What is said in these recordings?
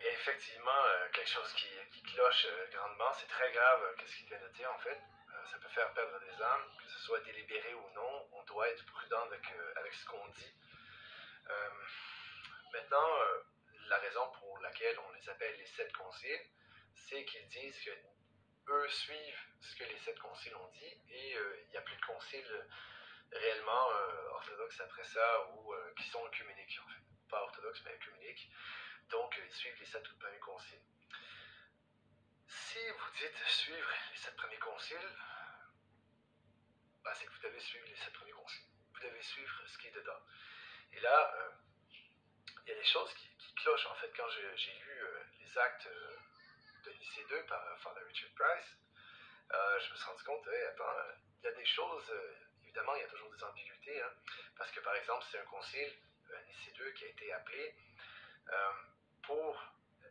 effectivement, quelque chose qui cloche grandement. C'est très grave qu'est-ce qu'il vient de dire en fait. Ça peut faire perdre des âmes, que ce soit délibéré ou non. On doit être prudent avec ce qu'on dit. Euh, Maintenant, la raison pour laquelle on les appelle les sept conciles, c'est qu'ils disent que eux suivent ce que les sept conciles ont dit et il n'y a plus de conciles réellement orthodoxes après ça ou qui sont œcuméniques en fait. Pas orthodoxes mais œcuméniques. Donc, ils suivent les sept premiers conciles. Si vous dites suivre les sept premiers conciles, c'est que vous devez suivre les sept premiers conciles. Vous devez suivre ce qui est dedans. Et là, il y a des choses qui clochent en fait. Quand j'ai lu les actes de Nicée 2 par Father Richard Price, je me suis rendu compte, attends, il y a des choses, évidemment, il y a toujours des ambiguïtés, hein, parce que par exemple, c'est un concile, Nicée 2, qui a été appelé pour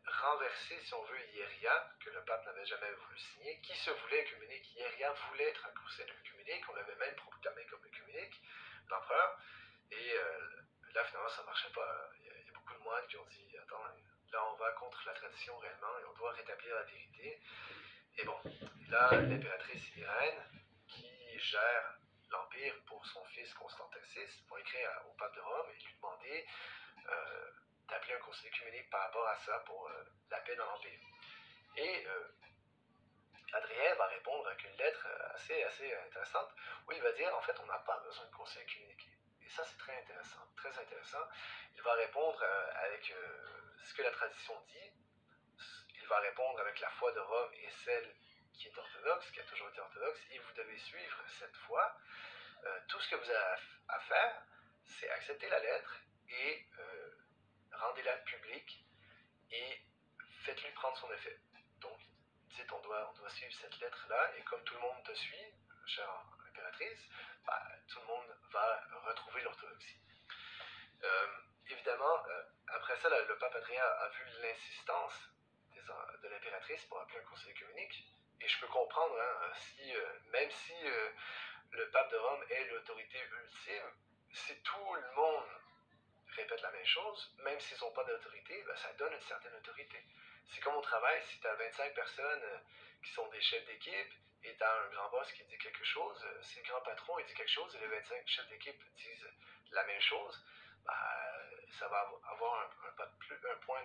renverser, si on veut, Hieria, que le pape n'avait jamais voulu signer, qui se voulait œcuménique. Hieria voulait être un conseil œcuménique, on l'avait même proclamé comme œcuménique, l'empereur, et là, finalement, ça ne marchait pas. Il y a beaucoup de moines qui ont dit, attends, là, on va contre la tradition réellement, et on doit rétablir la vérité. Et bon, là, l'impératrice Irène, qui gère l'Empire pour son fils Constantin VI, va écrire au pape de Rome et lui demander d'appeler un conseil œcuménique par rapport à ça pour la paix dans l'Empire. Et Adrien va répondre avec une lettre assez intéressante où il va dire en fait on n'a pas besoin de conseil œcuménique. Et ça c'est très intéressant, très intéressant. Il va répondre avec ce que la tradition dit. Il va répondre avec la foi de Rome et celle qui est orthodoxe, qui a toujours été orthodoxe, et vous devez suivre cette foi. Tout ce que vous avez à faire, c'est accepter la lettre et rendez-la publique et faites-lui prendre son effet. Donc, dites, on doit suivre cette lettre-là, et comme tout le monde te suit, chère impératrice, tout le monde va retrouver l'orthodoxie. Évidemment, après ça, le pape Adrien a vu l'insistance de l'impératrice pour appeler un conseil œcuménique, et je peux comprendre, hein, même si le pape de Rome est l'autorité ultime, si tout le monde répètent la même chose, même s'ils n'ont pas d'autorité, ça donne une certaine autorité. C'est comme au travail, si tu as 25 personnes qui sont des chefs d'équipe et tu as un grand boss qui dit quelque chose, si le grand patron il dit quelque chose et les 25 chefs d'équipe disent la même chose, ça va avoir un point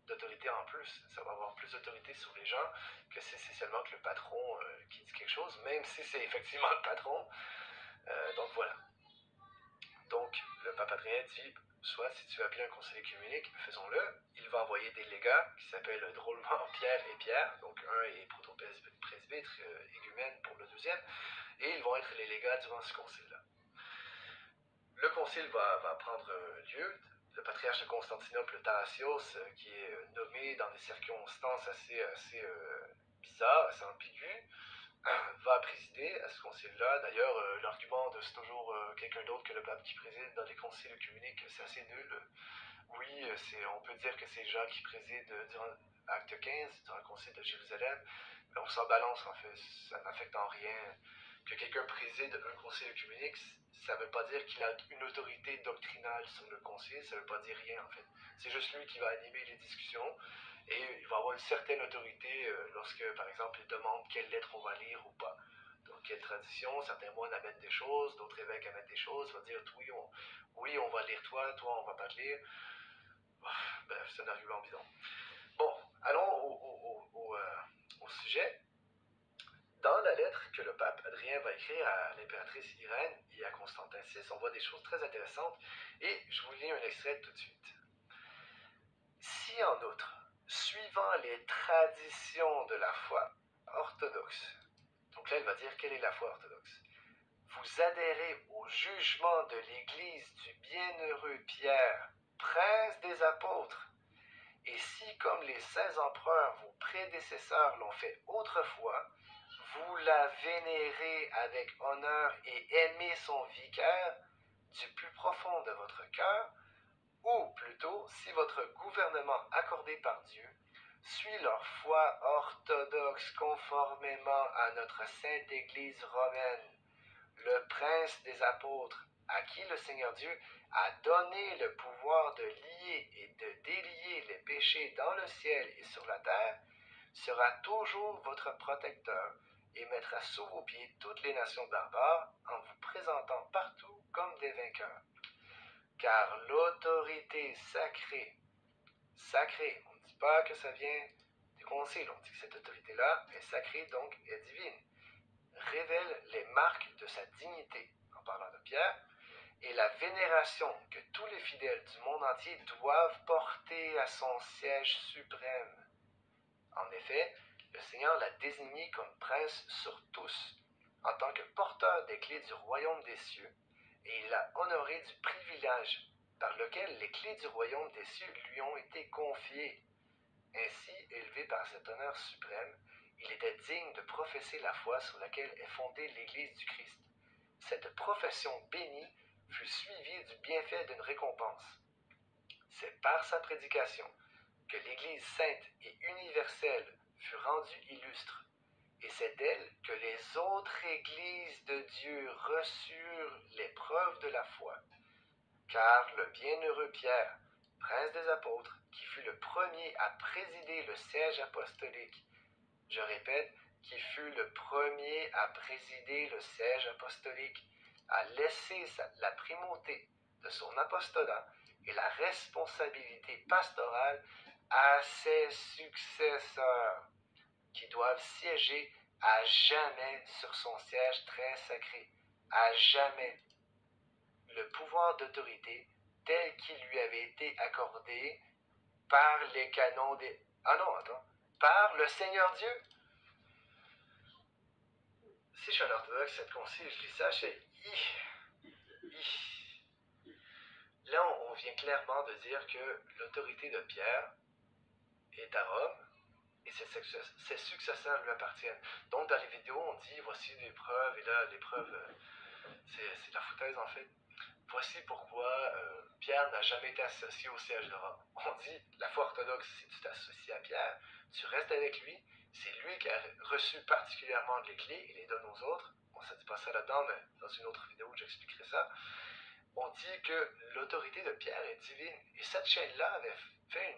d'autorité en plus. Ça va avoir plus d'autorité sur les gens que si c'est seulement que le patron qui dit quelque chose, même si c'est effectivement le patron. Donc voilà. Donc, le pape Adrien dit, soit si tu veux appeler un conseil œcuménique, faisons-le. Il va envoyer des légats qui s'appellent drôlement Pierre et Pierre. Donc, un est protopresbytre, égumène pour le deuxième. Et ils vont être les légats durant ce concile-là. Le concile va prendre lieu. Le patriarche de Constantinople, Tarasios, qui est nommé dans des circonstances assez bizarres, assez ambiguës, va présider à ce concile-là. D'ailleurs, l'argument de c'est toujours quelqu'un d'autre que le pape qui préside dans les conciles œcuméniques, c'est assez nul. Oui, on peut dire que c'est Jean qui préside durant Acte 15, durant le concile de Jérusalem, mais on s'en balance en fait, ça n'affecte en rien. Que quelqu'un préside un concile œcuménique, ça ne veut pas dire qu'il a une autorité doctrinale sur le concile, ça ne veut pas dire rien en fait. C'est juste lui qui va animer les discussions. Et il va avoir une certaine autorité lorsque, par exemple, il demande quelle lettre on va lire ou pas. Donc, quelle tradition, certains moines amènent des choses, d'autres évêques amènent des choses, vont dire oui, on va lire toi, on va pas te lire. Bref, c'est un argument bidon. Bon, allons au sujet. Dans la lettre que le pape Adrien va écrire à l'impératrice Irène et à Constantin VI, on voit des choses très intéressantes et je vous lis un extrait tout de suite. Si en outre, suivant les traditions de la foi orthodoxe, donc là il va dire quelle est la foi orthodoxe, vous adhérez au jugement de l'Église du bienheureux Pierre, prince des apôtres, et si comme les 16 empereurs vos prédécesseurs l'ont fait autrefois, vous la vénérez avec honneur et aimez son vicaire du plus profond de votre cœur, ou plutôt, si votre gouvernement accordé par Dieu suit leur foi orthodoxe conformément à notre sainte Église romaine, le prince des apôtres, à qui le Seigneur Dieu a donné le pouvoir de lier et de délier les péchés dans le ciel et sur la terre, sera toujours votre protecteur et mettra sous vos pieds toutes les nations barbares en vous présentant partout comme des vainqueurs. Car l'autorité sacrée, on ne dit pas que ça vient des conciles, on dit que cette autorité-là est sacrée, donc est divine, révèle les marques de sa dignité, en parlant de Pierre, et la vénération que tous les fidèles du monde entier doivent porter à son siège suprême. En effet, le Seigneur l'a désigné comme prince sur tous, en tant que porteur des clés du royaume des cieux, et il l'a honoré du privilège par lequel les clés du royaume des cieux lui ont été confiées. Ainsi, élevé par cet honneur suprême, il était digne de professer la foi sur laquelle est fondée l'Église du Christ. Cette profession bénie fut suivie du bienfait d'une récompense. C'est par sa prédication que l'Église sainte et universelle fut rendue illustre, et c'est d'elle que les autres Églises de Dieu reçurent les preuves de la foi. Car le bienheureux Pierre, prince des apôtres, qui fut le premier à présider le siège apostolique, je répète, qui fut le premier à présider le siège apostolique, a laissé la primauté de son apostolat et la responsabilité pastorale à ses successeurs, qui doivent siéger à jamais sur son siège très sacré, à jamais. Le pouvoir d'autorité tel qu'il lui avait été accordé par les canons des... Ah non, attends. Par le Seigneur Dieu. Si je suis un orthodoxe, cette concile, je lis ça, je fais... Là, on vient clairement de dire que l'autorité de Pierre est à Rome et ses successeurs lui appartiennent. Donc, dans les vidéos, on dit, voici des preuves, et là, les preuves, c'est de la foutaise en fait. Voici pourquoi Pierre n'a jamais été associé au siège de Rome. On dit, la foi orthodoxe, si tu t'associes à Pierre, tu restes avec lui, c'est lui qui a reçu particulièrement les clés et les donne aux autres. On ne dit pas ça là-dedans, mais dans une autre vidéo, j'expliquerai ça. On dit que l'autorité de Pierre est divine. Et cette chaîne-là avait fait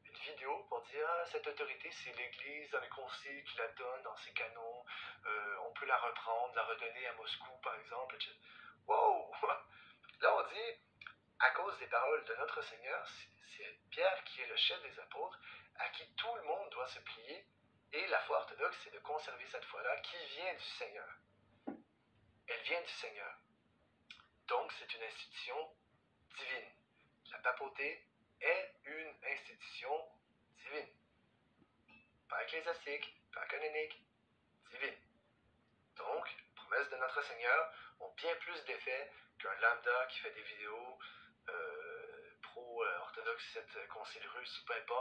une vidéo pour dire cette autorité, c'est l'Église dans les conciles qui la donne dans ses canons. On peut la reprendre, la redonner à Moscou, par exemple, etc. Wow! Là, on dit, à cause des paroles de notre Seigneur, c'est Pierre qui est le chef des apôtres, à qui tout le monde doit se plier. Et la foi orthodoxe, c'est de conserver cette foi-là qui vient du Seigneur. Elle vient du Seigneur. Donc, c'est une institution divine. La papauté est une institution divine. Pas ecclésiastique, pas canonique, divine. Donc, les promesses de notre Seigneur ont bien plus d'effet qu'un lambda qui fait des vidéos pro-orthodoxe, cette concile russe, peu importe.